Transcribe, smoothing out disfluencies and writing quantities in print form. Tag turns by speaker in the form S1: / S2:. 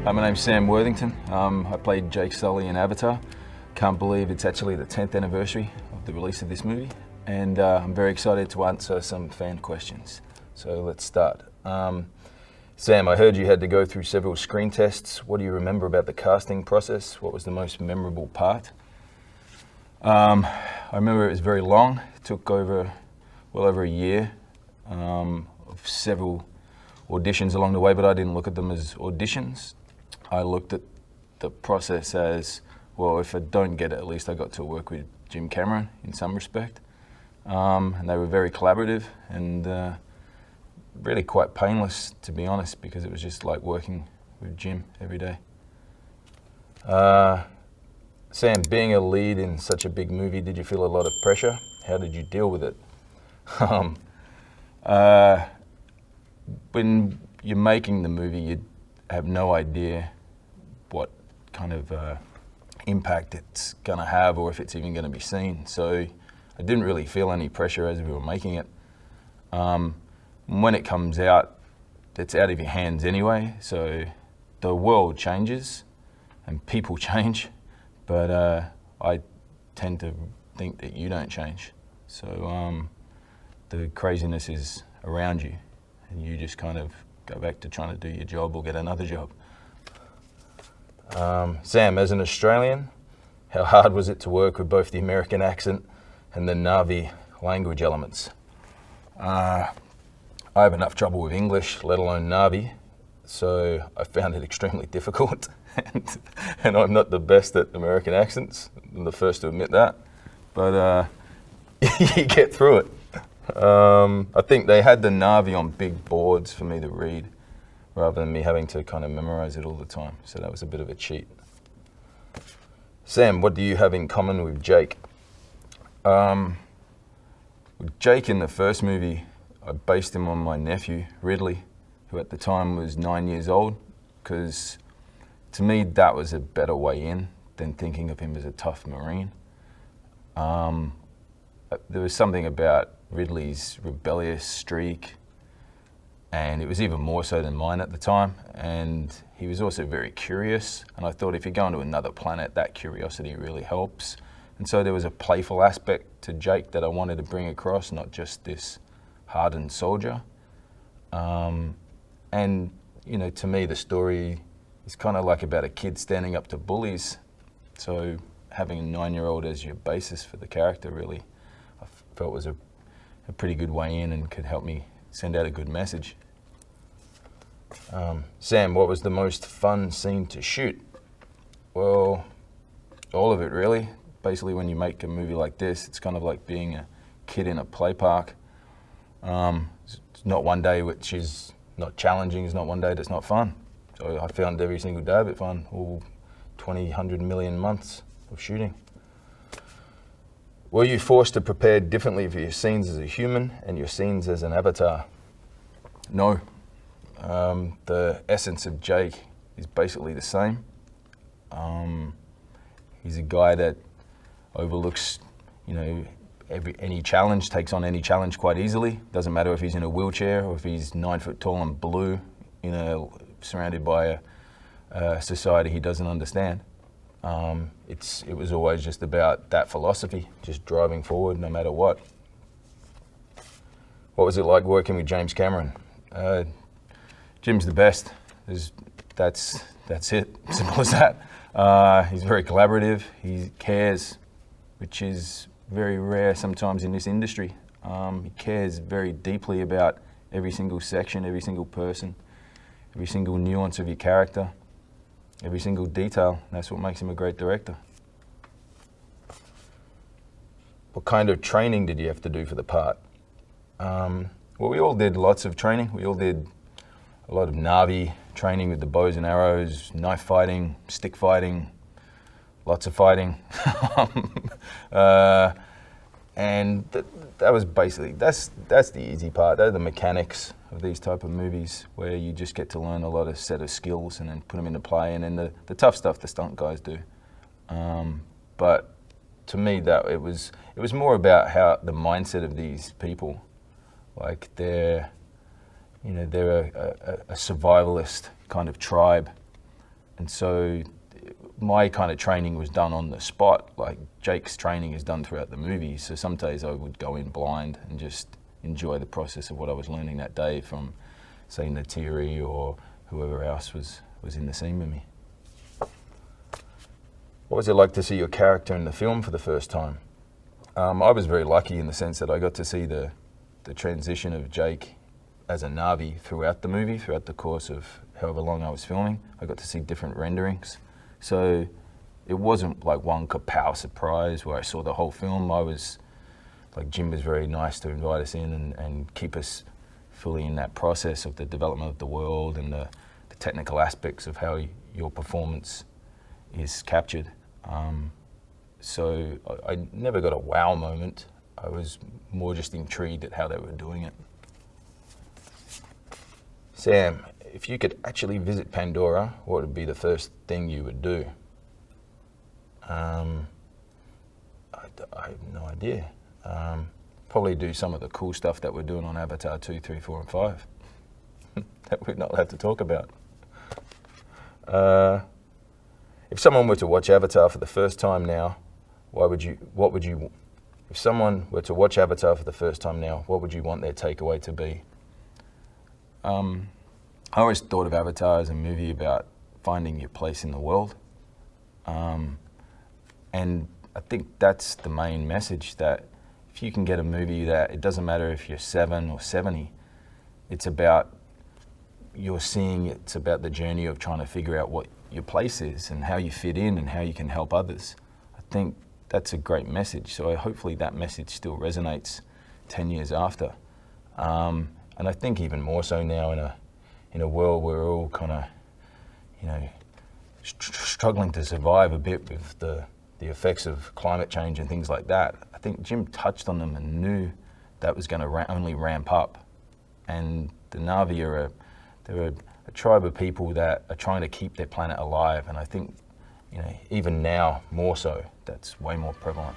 S1: My name's Sam Worthington. I played Jake Sully in Avatar. Can't believe it's actually the 10th anniversary of the release of this movie, and I'm very excited to answer some fan questions. So let's start. Sam, I heard you had to go through several screen tests. What do you remember about the casting process? What was the most memorable part? I remember it was very long. It took well over a year of several auditions along the way, but I didn't look at them as auditions. I looked at the process as, well, if I don't get it, at least I got to work with Jim Cameron in some respect. And they were very collaborative and really quite painless, to be honest, because it was just like working with Jim every day. Sam, being a lead in such a big movie, did you feel a lot of pressure? How did you deal with it? When you're making the movie, you have no idea what kind of impact it's going to have or if it's even going to be seen. So I didn't really feel any pressure as we were making it. When it comes out, it's out of your hands anyway. So the world changes and people change, but I tend to think that you don't change. So the craziness is around you, and you just kind of go back to trying to do your job or get another job. Sam, as an Australian, how hard was it to work with both the American accent and the Na'vi language elements? I have enough trouble with English, let alone Na'vi, so I found it extremely difficult. and I'm not the best at American accents, I'm the first to admit that, but you get through it. I think they had the Na'vi on big boards for me to read, rather than me having to kind of memorize it all the time, so that was a bit of a cheat. Sam, what do you have in common with Jake? With Jake in the first movie, I based him on my nephew, Ridley, who at the time was 9 years old, because to me that was a better way in than thinking of him as a tough Marine. There was something about Ridley's rebellious streak, and it was even more so than mine at the time, and he was also very curious, and I thought if you're going to another planet, that curiosity really helps. And so there was a playful aspect to Jake that I wanted to bring across, not just this hardened soldier. And you know, to me the story is kind of like about a kid standing up to bullies, so having a 9-year-old as your basis for the character really I felt was a pretty good way in and could help me send out a good message. Sam, what was the most fun scene to shoot? Well, all of it really. Basically when you make a movie like this, it's kind of like being a kid in a play park. It's not one day which is not challenging, it's not one day that's not fun. So I found every single day of it fun, all 100 million months of shooting. Were you forced to prepare differently for your scenes as a human and your scenes as an avatar? No. The essence of Jake is basically the same. He's a guy that overlooks, you know, any challenge, takes on any challenge quite easily. Doesn't matter if he's in a wheelchair or if he's 9 foot tall and blue, you know, surrounded by a society he doesn't understand. It was always just about that philosophy, just driving forward no matter what. What was it like working with James Cameron? Jim's the best. That's it, simple as that. He's very collaborative, he cares, which is very rare sometimes in this industry. He cares very deeply about every single section, every single person, every single nuance of your character, every single detail. That's what makes him a great director. What kind of training did you have to do for the part? Well, we all did lots of training. We all did a lot of Na'vi training with the bows and arrows, knife fighting, stick fighting, lots of fighting. And that was basically, that's the easy part. They're the mechanics of these type of movies where you just get to learn a lot of set of skills and then put them into play, and then the tough stuff the stunt guys do. But to me, that it was more about how the mindset of these people, like they're a survivalist kind of tribe, And so my kind of training was done on the spot, like Jake's training is done throughout the movie. So some days I would go in blind and just enjoy the process of what I was learning that day from, say, Natiri or whoever else was in the scene with me. What was it like to see your character in the film for the first time? I was very lucky in the sense that I got to see the transition of Jake as a Na'vi throughout the movie, throughout the course of however long I was filming. I got to see different renderings. So it wasn't like one kapow surprise where I saw the whole film. Jim was very nice to invite us in and keep us fully in that process of the development of the world and the technical aspects of how your performance is captured. So I never got a wow moment. I was more just intrigued at how they were doing it. Sam, if you could actually visit Pandora, what would be the first thing you would do? I have no idea. Probably do some of the cool stuff that we're doing on Avatar 2, 3, 4, and 5 that we're not allowed to talk about. If someone were to watch Avatar for the first time now, if someone were to watch Avatar for the first time now, what would you want their takeaway to be? I always thought of Avatar as a movie about finding your place in the world. And I think that's the main message, that if you can get a movie that it doesn't matter if you're 7 or 70, it's about it's about the journey of trying to figure out what your place is and how you fit in and how you can help others. I think that's a great message. So hopefully that message still resonates 10 years after. And I think even more so now in a world where we're all kind of, struggling to survive a bit with the effects of climate change and things like that. I think Jim touched on them and knew that was going to only ramp up. And the Na'vi they're a tribe of people that are trying to keep their planet alive. And I think, even now, more so, that's way more prevalent.